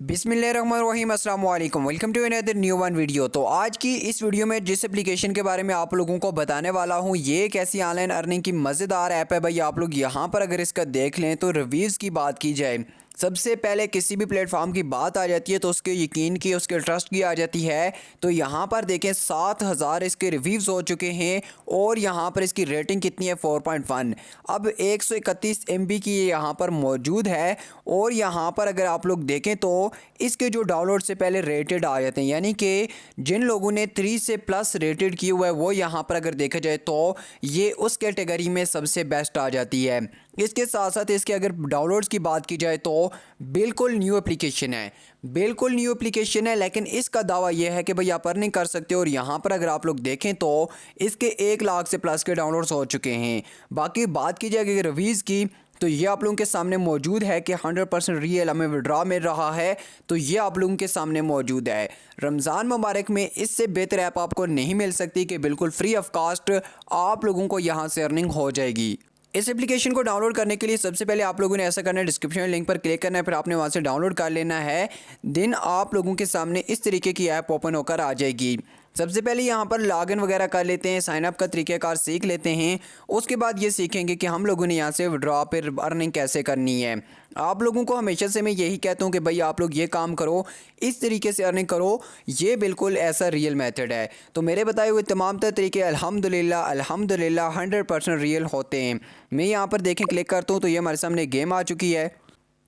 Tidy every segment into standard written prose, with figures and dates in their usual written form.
बिस्मिल्लाहिर्रहमानिर्रहीम, अस्सलाम वालेकुम। Welcome to another new one video. तो आज की इस वीडियो में जिस एप्लीकेशन के बारे में आप लोगों को बताने वाला हूँ, ये एक ऐसी ऑनलाइन अर्निंग की मज़ेदार ऐप है भाई। आप लोग यहाँ पर अगर इसका देख लें तो रिव्यूज़ की बात की जाए, सबसे पहले किसी भी प्लेटफॉर्म की बात आ जाती है तो उसके यकीन की, उसके ट्रस्ट की आ जाती है। तो यहाँ पर देखें 7000 इसके रिव्यूज़ हो चुके हैं और यहाँ पर इसकी रेटिंग कितनी है 4.1। अब 131 MB की यहाँ पर मौजूद है। और यहाँ पर अगर आप लोग देखें तो इसके जो डाउनलोड से पहले रेटेड आ जाते हैं, यानी कि जिन लोगों ने 3 से प्लस रेटेड किया हुआ है वो यहाँ पर अगर देखा जाए तो ये उस कैटेगरी में सबसे बेस्ट आ जाती है। इसके साथ साथ इसके अगर डाउनलोड्स की बात की जाए तो बिल्कुल न्यू एप्लीकेशन है, बिल्कुल न्यू एप्लीकेशन है। लेकिन इसका दावा यह है कि भाई आप अर्निंग कर सकते हो। और यहाँ पर अगर आप लोग देखें तो इसके 1 लाख से प्लस के डाउनलोड्स हो चुके हैं। बाकी बात की जाए रिव्यूज़ की तो ये आप लोगों के सामने मौजूद है कि 100% रियल हमें विड्रॉ मिल रहा है। तो ये आप लोगों के सामने मौजूद है। रमज़ान मुबारक में इससे बेहतर ऐप आपको नहीं मिल सकती कि बिल्कुल फ्री ऑफ कास्ट आप लोगों को यहाँ से अर्निंग हो जाएगी। इस एप्लीकेशन को डाउनलोड करने के लिए सबसे पहले आप लोगों ने ऐसा करना है, डिस्क्रिप्शन लिंक पर क्लिक करना है, फिर आपने वहाँ से डाउनलोड कर लेना है। दिन आप लोगों के सामने इस तरीके की ऐप ओपन होकर आ जाएगी। सबसे पहले यहाँ पर लॉगिन वगैरह कर लेते हैं, साइन अप का तरीक़ाकार सीख लेते हैं। उसके बाद ये सीखेंगे कि हम लोगों ने यहाँ से विड्रॉ फिर अर्निंग कैसे करनी है। आप लोगों को हमेशा से मैं यही कहता हूँ कि भाई आप लोग ये काम करो, इस तरीके से अर्निंग करो, ये बिल्कुल ऐसा रियल मेथड है। तो मेरे बताए हुए तमाम तरीके अल्हम्दुलिल्लाह अल्हम्दुलिल्लाह 100% रियल होते हैं। मैं यहाँ पर देखें क्लिक करता हूँ तो ये हमारे सामने गेम आ चुकी है।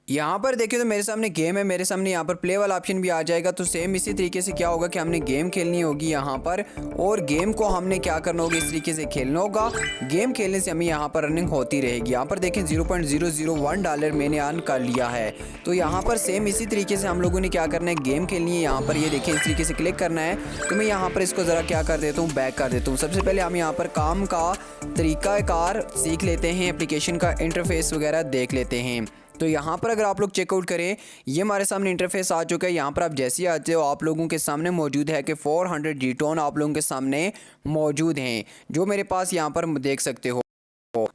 यहाँ पर देखिए तो मेरे सामने गेम है, मेरे सामने यहाँ पर प्ले वाला ऑप्शन भी आ जाएगा। तो सेम इसी तरीके से क्या होगा कि हमने गेम खेलनी होगी यहाँ पर, और गेम को हमने क्या करना होगा, इस तरीके से खेलना होगा। गेम खेलने से हमें यहाँ पर अर्निंग होती रहेगी। यहाँ पर देखें $0.001 मैंने अर्न कर लिया है। तो यहाँ पर सेम इसी तरीके से हम लोगों ने क्या करना है, गेम खेलनी है। यहाँ पर ये देखिए इस तरीके से क्लिक करना है। तो मैं यहाँ पर इसको ज़रा क्या कर देता हूँ, बैक कर देता हूँ। सबसे पहले हम यहाँ पर काम का तरीक़ाकार सीख लेते हैं, एप्लीकेशन का इंटरफेस वगैरह देख लेते हैं। तो यहाँ पर अगर आप लोग चेकआउट करें, ये हमारे सामने इंटरफेस आ चुका है। यहाँ पर आप जैसे ही आते हो आप लोगों के सामने मौजूद है कि 400 जीटोन आप लोगों के सामने मौजूद हैं, जो मेरे पास यहाँ पर देख सकते हो।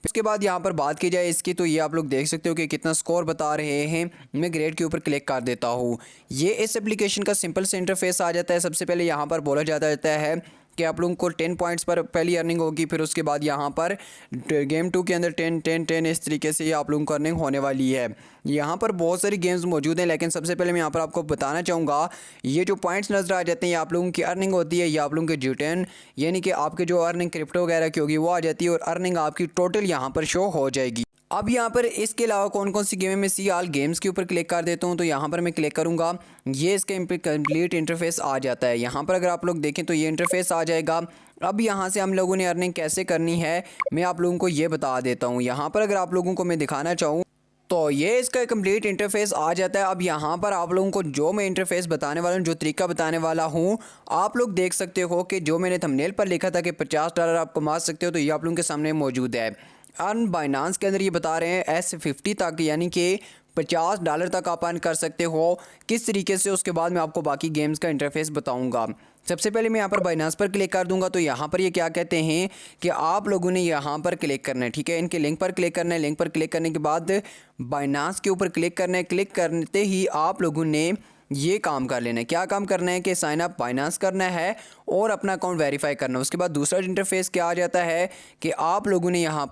इसके बाद यहाँ पर बात की जाए इसकी, तो ये आप लोग देख सकते हो कि कितना स्कोर बता रहे हैं। मैं ग्रेड के ऊपर क्लिक कर देता हूँ। ये इस एप्लीकेशन का सिंपल से इंटरफेस आ जाता है। सबसे पहले यहाँ पर बोला जाता है कि आप लोगों को 10 पॉइंट्स पर पहली अर्निंग होगी, फिर उसके बाद यहाँ पर गेम 2 के अंदर 10 इस तरीके से आप लोगों को अर्निंग होने वाली है। यहाँ पर बहुत सारी गेम्स मौजूद हैं, लेकिन सबसे पहले मैं यहाँ पर आपको बताना चाहूँगा, ये जो पॉइंट्स नज़र आ जाते हैं ये आप लोगों की अर्निंग होती है। ये आप लोगों के G10 यानी कि आपके जो अर्निंग क्रिप्टो वगैरह की होगी वो आ जाती है, और अर्निंग आपकी टोटल यहाँ पर शो हो जाएगी। अब यहाँ पर इसके अलावा कौन कौन सी गेम है, मैं सी ऑल गेम्स के ऊपर क्लिक कर देता हूँ। तो यहाँ पर मैं क्लिक करूँगा, ये इसका कंप्लीट इंटरफेस आ जाता है। यहाँ पर अगर आप लोग देखें तो ये इंटरफेस आ जाएगा। अब यहाँ से हम लोगों ने अर्निंग कैसे करनी है मैं आप लोगों को ये बता देता हूँ। यहाँ पर अगर आप लोगों को मैं दिखाना चाहूँ तो ये इसका कंप्लीट इंटरफेस आ जाता है। अब यहाँ पर आप लोगों को जो मैं इंटरफेस बताने वाला हूँ, जो तरीका बताने वाला हूँ, आप लोग देख सकते हो कि जो मैंने थंबनेल पर लिखा था कि $50 आप कमा सकते हो, तो ये आप लोगों के सामने मौजूद है। अर्न बाइनांस के अंदर ये बता रहे हैं S50 तक, यानी कि $50 तक आप अर्न कर सकते हो। किस तरीके से, उसके बाद मैं आपको बाकी गेम्स का इंटरफेस बताऊंगा। सबसे पहले मैं यहाँ पर बाइनांस पर क्लिक कर दूंगा। तो यहाँ पर ये क्या कहते हैं कि आप लोगों ने यहाँ पर क्लिक करना है, ठीक है। इनके लिंक पर क्लिक करना है। लिंक पर क्लिक करने के बाद बाइनांस के ऊपर क्लिक करना है। क्लिक करते ही आप लोगों ने ये काम कर लेना है। क्या काम करना है कि साइन अप बाइनांस करना है और अपना अकाउंट वेरीफाई करना है। उसके बाद दूसरा इंटरफेस क्या आ जाता है कि आप लोगों ने यहाँ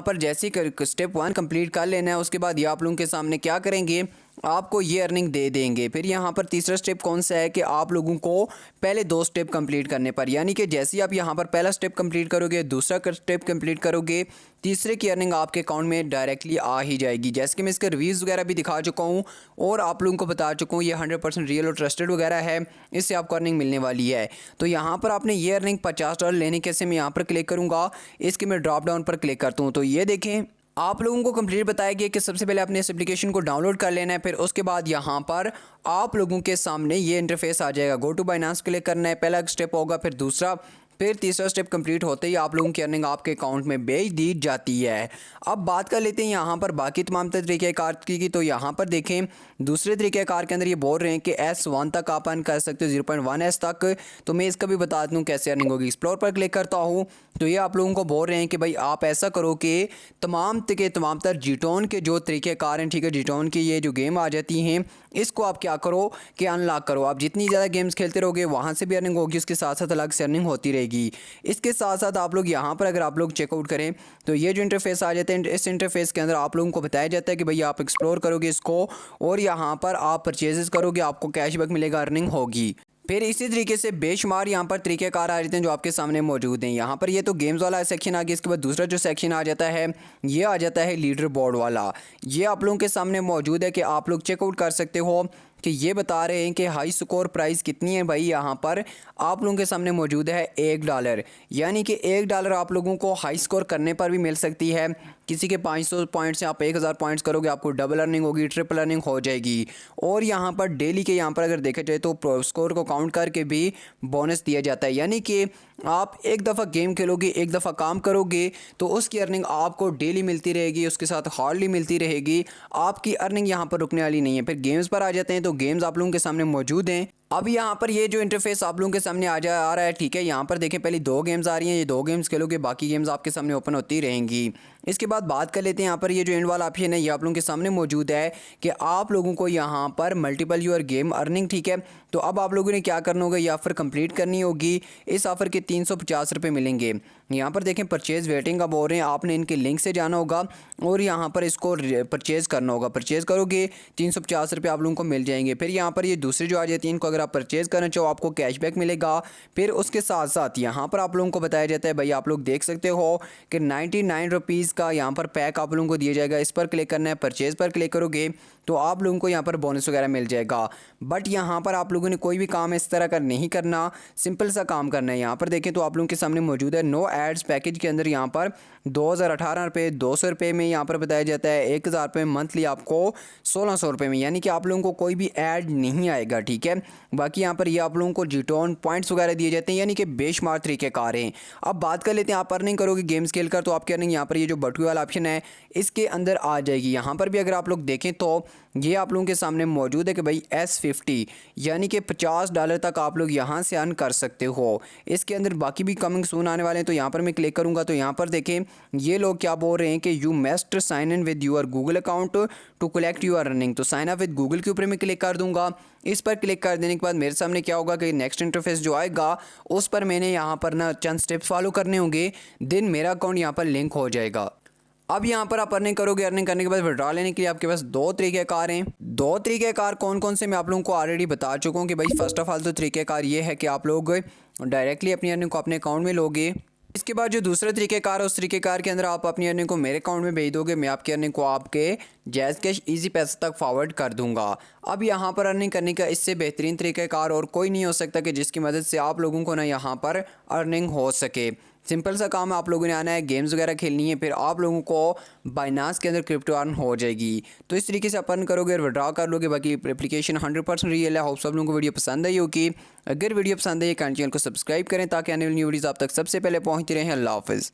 पर जैसे स्टेप 1 कंप्लीट कर लेना है। उसके बाद ये आप लोगों के सामने क्या करेंगे, आपको ये अर्निंग दे देंगे। फिर यहाँ पर तीसरा स्टेप कौन सा है कि आप लोगों को पहले 2 स्टेप कंप्लीट करने पर, यानी कि जैसे ही आप यहाँ पर पहला स्टेप कंप्लीट करोगे, दूसरा स्टेप कंप्लीट करोगे, तीसरे की अर्निंग आपके अकाउंट में डायरेक्टली आ ही जाएगी। जैसे कि मैं इसके रिव्यूज़ वगैरह भी दिखा चुका हूँ और आप लोगों को बता चुका हूँ, ये 100% रियल और ट्रस्टेड वगैरह है, इससे आपको अर्निंग मिलने वाली है। तो यहाँ पर आपने ये अर्निंग $50 लेने कैसे, मैं यहाँ पर क्लिक करूँगा, इसके मैं ड्रॉप डाउन पर क्लिक करता हूँ। तो ये देखें आप लोगों को कंप्लीट बताया गया कि सबसे पहले आपने इस एप्लीकेशन को डाउनलोड कर लेना है। फिर उसके बाद यहाँ पर आप लोगों के सामने ये इंटरफेस आ जाएगा। गो टू बाइनांस क्लिक करना है, पहला स्टेप होगा, फिर दूसरा, फिर तीसरा स्टेप कंप्लीट होते ही आप लोगों की अर्निंग आपके अकाउंट में भेज दी जाती है। अब बात कर लेते हैं यहाँ पर बाकी तमाम तरीक़ेकार की। तो यहाँ पर देखें दूसरे तरीक़ेकार के अंदर ये बोल रहे हैं कि S1 तक आप अर्न कर सकते हो, 0.1S तक। तो मैं इसका भी बता दूँ कैसे अर्निंग होगी। एक्सप्लोर पर क्लिक करता हूँ तो ये आप लोगों को बोल रहे हैं कि भाई आप ऐसा करो कि तमाम तर जीटोन के जो तरीक़ेकार हैं, ठीक है, जीटोन की ये जो गेम आ जाती हैं इसको आप क्या करो कि अनलॉक करो। आप जितनी ज़्यादा गेम्स खेलते रहोगे वहाँ से भी अर्निंग होगी, उसके साथ साथ अलग से अर्निंग होती रहेगी। इसके साथ साथ आप लोग यहाँ पर अगर आप लोग चेकआउट करें तो ये जो इंटरफेस आ जाते हैं, इस इंटरफेस के अंदर आप लोगों को बताया जाता है कि भाई आप एक्सप्लोर करोगे इसको और यहाँ पर आप परचेजेस करोगे, आपको कैशबैक मिलेगा, अर्निंग होगी। फिर इसी तरीके से बेशुमार यहाँ पर तरीक़ेकार आ जाते हैं जो आपके सामने मौजूद हैं। यहाँ पर ये तो गेम्स वाला सेक्शन आ गया। इसके बाद दूसरा जो सेक्शन आ जाता है ये आ जाता है लीडर बोर्ड वाला। ये आप लोगों के सामने मौजूद है कि आप लोग चेकआउट कर सकते हो कि ये बता रहे हैं कि हाई स्कोर प्राइस कितनी है। भाई यहाँ पर आप लोगों के सामने मौजूद है $1, यानी कि $1 आप लोगों को हाई स्कोर करने पर भी मिल सकती है। किसी के 500 पॉइंट्स से आप 1000 पॉइंट्स करोगे, आपको डबल अर्निंग होगी, ट्रिपल अर्निंग हो जाएगी। और यहाँ पर डेली के यहाँ पर अगर देखा जाए तो प्रो स्कोर को काउंट करके भी बोनस दिया जाता है। यानी कि आप एक दफ़ा गेम खेलोगे, एक दफ़ा काम करोगे तो उसकी अर्निंग आपको डेली मिलती रहेगी, उसके साथ हार्डली मिलती रहेगी। आपकी अर्निंग यहाँ पर रुकने वाली नहीं है। फिर गेम्स पर आ जाते हैं तो गेम्स आप लोगों के सामने मौजूद हैं। अब यहाँ पर ये जो इंटरफेस आप लोगों के सामने आ रहा है, ठीक है, यहाँ पर देखें पहले 2 गेम्स आ रही हैं, ये 2 गेम्स खेलोगे, बाकी गेम्स आपके सामने ओपन होती रहेंगी। इसके बाद बात कर लेते हैं यहाँ पर ये जो एंड वाला ऑप्शन है ये आप लोगों के सामने मौजूद है कि आप लोगों को यहाँ पर मल्टीपल यूर गेम अर्निंग, ठीक है। तो अब आप लोगों ने क्या करना होगा, ये ऑफ़र कंप्लीट करनी होगी। इस ऑफ़र के 350 रुपये मिलेंगे। यहाँ पर देखें परचेज़ वेटिंग का बोल रहे हैं, आपने इनके लिंक से जाना होगा और यहाँ पर इसको परचेज़ करना होगा। परचेज़ करोगे 350 रुपये आप लोगों को मिल जाएंगे। फिर यहाँ पर ये दूसरी जो आ जाती है इनको अगर आप परचेज़ करना चाहो आपको कैशबैक मिलेगा। फिर उसके साथ साथ यहाँ पर आप लोगों को बताया जाता है, भाई आप लोग देख सकते हो कि 99 रुपीज़ का यहाँ पर पैक आप लोगों को दिया जाएगा। इस पर क्लिक करना है, परचेज़ पर क्लिक करोगे तो आप लोगों को यहाँ पर बोनस वगैरह मिल जाएगा। बट यहाँ पर आप लोगों ने कोई भी काम इस तरह का नहीं करना, सिंपल सा काम करना है। यहाँ पर देखें तो आप लोगों के सामने मौजूद है नो एड्स पैकेज के अंदर यहाँ पर 2018 रुपये, 200 रुपये में यहाँ पर बताया जाता है, 1000 रुपये मंथली आपको 1600 रुपये में, यानी कि आप लोगों को कोई भी ऐड नहीं आएगा, ठीक है। बाकी यहाँ पर ये आप लोगों को जीटोन पॉइंट्स वगैरह दिए जाते हैं, यानी कि बेशुमार तरीक़ेकार हैं। अब बात कर लेते हैं आप अर्निंग करोगे गेम्स खेल कर तो आपकी अर्निंग यहाँ पर ये जो बटुए वाला ऑप्शन है इसके अंदर आ जाएगी। यहाँ पर भी अगर आप लोग देखें तो ये आप लोगों के सामने मौजूद है कि भाई S50 यानी कि $50 तक आप लोग यहाँ से अर्न कर सकते हो। इसके अंदर बाकी भी कमिंग सून आने वाले हैं। तो यहाँ पर मैं क्लिक करूँगा तो यहाँ पर देखें ये लोग क्या बोल रहे हैं कि you must sign in with your Google account to collect your earning. तो साइन अप विद गूगल के ऊपर मैं क्लिक कर दूँगा। इस पर क्लिक कर देने के बाद मेरे सामने क्या होगा कि नेक्स्ट इंटरफेस जो आएगा उस पर मैंने यहाँ पर ना चंद स्टेप्स फॉलो करने होंगे, देन मेरा अकाउंट यहाँ पर लिंक हो जाएगा। अब यहाँ पर आप अर्निंग करोगे, अर्निंग करने के बाद विड्रॉ लेने के लिए आपके पास 2 तरीक़ेकार हैं। 2 तरीक़ेकार कौन कौन से मैं आप लोगों को ऑलरेडी बता चुका हूँ कि भाई फर्स्ट ऑफ ऑल तो तरीक़ेकार ये है कि आप लोग डायरेक्टली अपनी अर्निंग को अपने अकाउंट में लोगे। इसके बाद जो दूसरा तरीक़ेकार है उस तरीक़ेकार के अंदर आप अपनी अर्निंग को मेरे अकाउंट में भेज दोगे, मैं आपकी अर्निंग को आपके जैज़ कैश ईजी पैसे तक फॉरवर्ड कर दूंगा। अब यहाँ पर अर्निंग करने का इससे बेहतरीन तरीक़ेकार और कोई नहीं हो सकता कि जिसकी मदद से आप लोगों को ना यहाँ पर अर्निंग हो सके। सिंपल सा काम है, आप लोगों ने आना है, गेम्स वगैरह खेलनी है, फिर आप लोगों को बाइनांस के अंदर क्रिप्टो अर्न हो जाएगी। तो इस तरीके से आप अर्न करोगे और विड्रॉ कर लोगे। बाकी एप्लीकेशन 100% रियल है। होप सब लोगों को वीडियो पसंद आई होगी। अगर वीडियो पसंद आई चैनल को सब्सक्राइब करें ताकि आने वाली न्यू वीडियोज़ आप तक सबसे पहले पहुँचती रहें। अल्लाह हाफ़िज़।